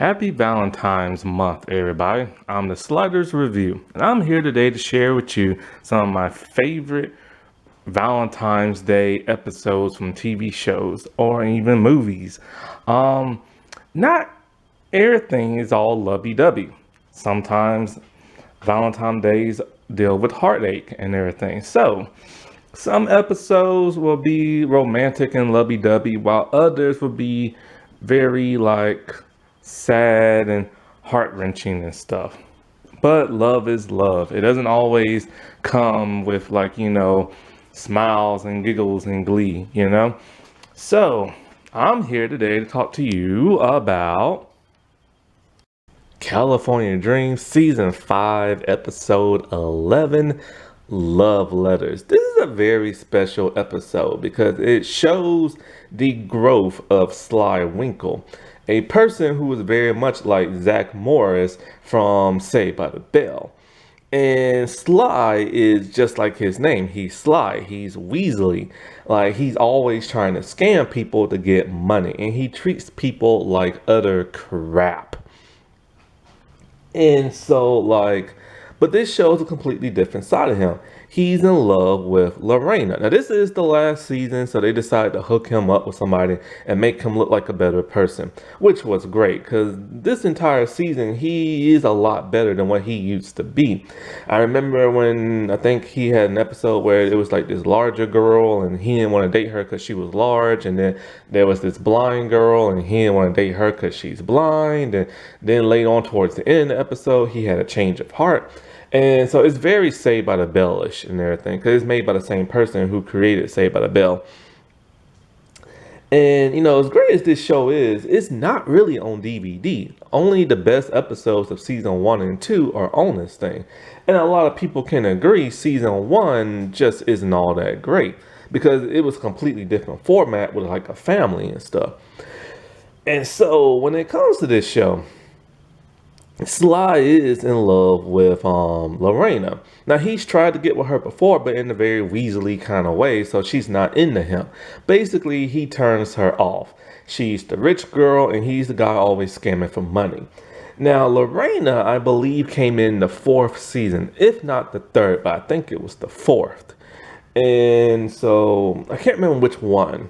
Happy Valentine's month, everybody. I'm the Sliders Review, and I'm here today to share with you some of my favorite Valentine's Day episodes from TV shows or even movies. Not everything is all lovey-dovey. Sometimes Valentine's Days deal with heartache and everything. So, some episodes will be romantic and lovey-dovey, while others will be very sad and heart-wrenching and stuff. But love is love. It doesn't always come with smiles and giggles and glee. So, I'm here today to talk to you about California Dreams Season 5, Episode 11, Love Letters. This is a very special episode because it shows the growth of Sly Winkle, a person who is very much like Zach Morris from Saved by the Bell. And Sly is just like his name. He's Sly. He's Weasley. Like, he's always trying to scam people to get money. And he treats people like utter crap. And so, but this shows a completely different side of him. He's in love with Lorena. Now, this is the last season, so they decided to hook him up with somebody and make him look like a better person, which was great because this entire season, he is a lot better than what he used to be. I remember when I think he had an episode where it was like this larger girl and he didn't want to date her because she was large, and then there was this blind girl and he didn't want to date her because she's blind, and then later on towards the end of the episode, he had a change of heart. And so it's very Saved by the Bell-ish and everything, because it's made by the same person who created Saved by the Bell. And, as great as this show is, it's not really on DVD. Only the best episodes of season 1 and 2 are on this thing. And a lot of people can agree season 1 just isn't all that great, because it was a completely different format with like a family and stuff. And so when it comes to this show, Sly is in love with Lorena. Now, he's tried to get with her before, but in a very Weasley kind of way, so she's not into him. Basically, he turns her off. She's the rich girl, and he's the guy always scamming for money. Now, Lorena, I believe, came in the 4th season, if not the 3rd, but I think it was the 4th. And so, I can't remember which one.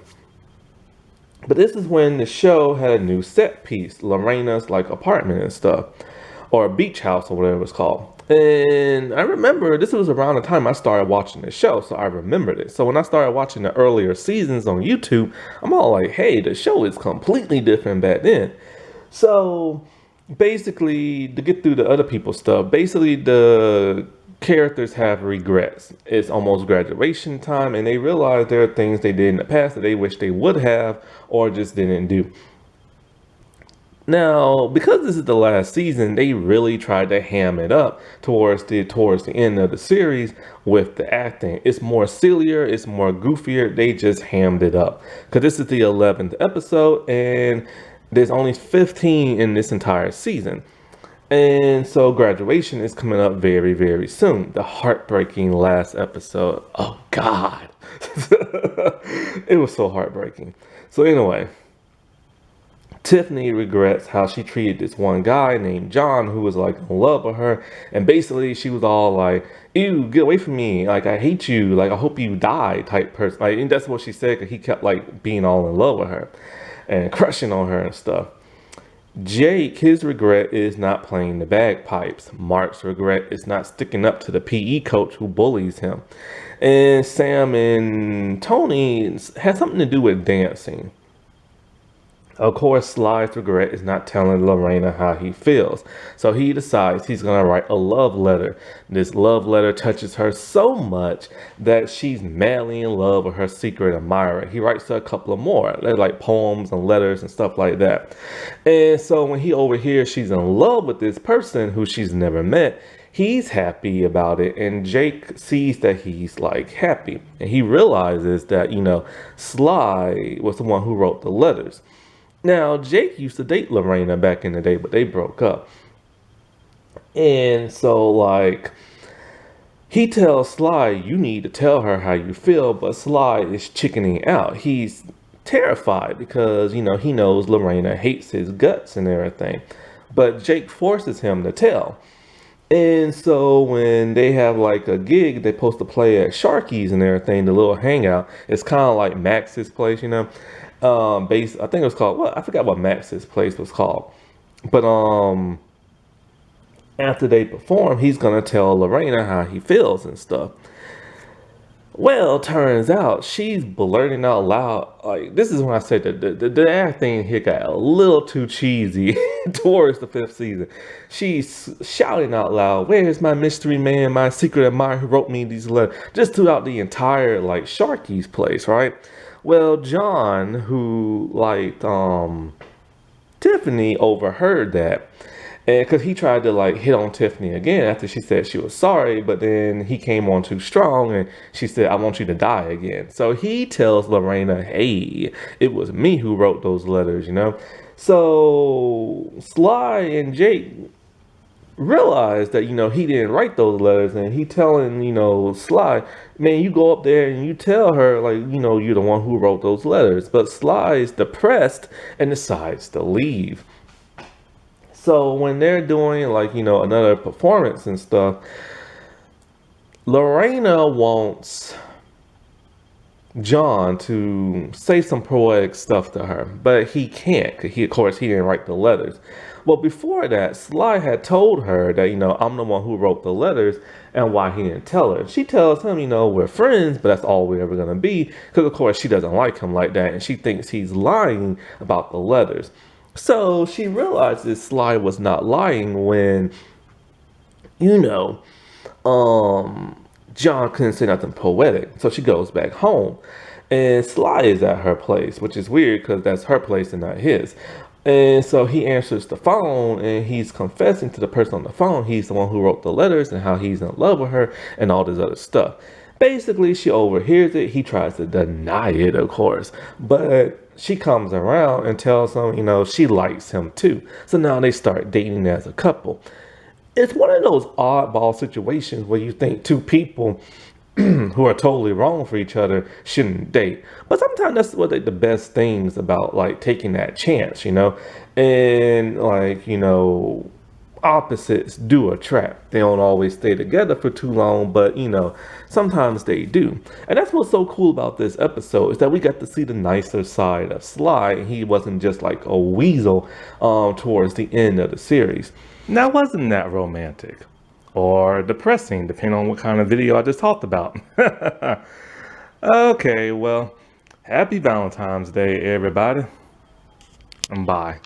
But this is when the show had a new set piece, Lorena's apartment and stuff, or a beach house or whatever it's called. And I remember this was around the time I started watching the show, so I remembered it. So when I started watching the earlier seasons on YouTube, I'm all like, hey, the show is completely different back then. So basically, to get through the other people's stuff, basically the characters have regrets. It's almost graduation time, and they realize there are things they did in the past that they wish they would have or just didn't do. Now, because this is the last season, they really tried to ham it up towards the end of the series with the acting. It's more sillier, it's more goofier. They just hammed it up because this is the 11th episode, and there's only 15 in this entire season. And so graduation is coming up very, very soon. The heartbreaking last episode. Oh, God. It was so heartbreaking. So anyway, Tiffany regrets how she treated this one guy named John who was in love with her. And basically she was all like, ew, get away from me. I hate you. I hope you die type person. And that's what she said, because he kept being all in love with her and crushing on her and stuff. Jake, his regret is not playing the bagpipes. Mark's regret is not sticking up to the PE coach who bullies him. And Sam and Tony has something to do with dancing. Of course, Sly's regret is not telling Lorena how he feels. So he decides he's going to write a love letter. This love letter touches her so much that she's madly in love with her secret admirer. He writes her a couple of more. They're like poems and letters and stuff like that. And so when he overhears she's in love with this person who she's never met, he's happy about it, and Jake sees that he's happy. And he realizes that, Sly was the one who wrote the letters. Now, Jake used to date Lorena back in the day, but they broke up. And so, he tells Sly, you need to tell her how you feel, but Sly is chickening out. He's terrified because, he knows Lorena hates his guts and everything. But Jake forces him to tell. And so when they have like a gig, they're supposed to play at Sharky's and everything, the little hangout. It's kind of like Max's place, I think it was called, what? I forgot what Max's place was called. But after they perform, he's gonna tell Lorena how he feels and stuff. Well, turns out she's blurting out loud. Like, this is when I said that the acting here got a little too cheesy towards the fifth season. She's shouting out loud, "Where's my mystery man, my secret admirer who wrote me these letters?" Just throughout the entire, like, Sharky's place, right? Well, John, who liked Tiffany, overheard that. And because he tried to like hit on Tiffany again after she said she was sorry, but then he came on too strong and she said, "I want you to die again." So he tells Lorena, "Hey, it was me who wrote those letters. So Sly and Jake realized that, he didn't write those letters, and he telling, Sly, "Man, you go up there and you tell her, like, you're the one who wrote those letters." But Sly is depressed and decides to leave. So when they're doing like, another performance and stuff, Lorena wants John to say some poetic stuff to her, but he can't, because of course, he didn't write the letters. Well, before that, Sly had told her that, "I'm the one who wrote the letters," and why he didn't tell her. She tells him, "We're friends, but that's all we're ever going to be," because of course, she doesn't like him like that, and she thinks he's lying about the letters. So she realizes Sly was not lying when, you know, John couldn't say nothing poetic. So she goes back home. And Sly is at her place, which is weird because that's her place and not his. And so he answers the phone and he's confessing to the person on the phone he's the one who wrote the letters and how he's in love with her and all this other stuff. Basically, she overhears it. He tries to deny it, of course. But she comes around and tells him, she likes him too. So now they start dating as a couple. It's one of those oddball situations where you think two people who are totally wrong for each other shouldn't date. But sometimes that's what the best things about like taking that chance, and like, opposites do attract. They don't always stay together for too long, but sometimes they do. And that's what's so cool about this episode, is that we got to see the nicer side of Sly. He wasn't just like a weasel towards the end of the series. Now, wasn't that romantic? Or depressing, depending on what kind of video I just talked about. Okay, well, happy Valentine's Day, everybody. And bye.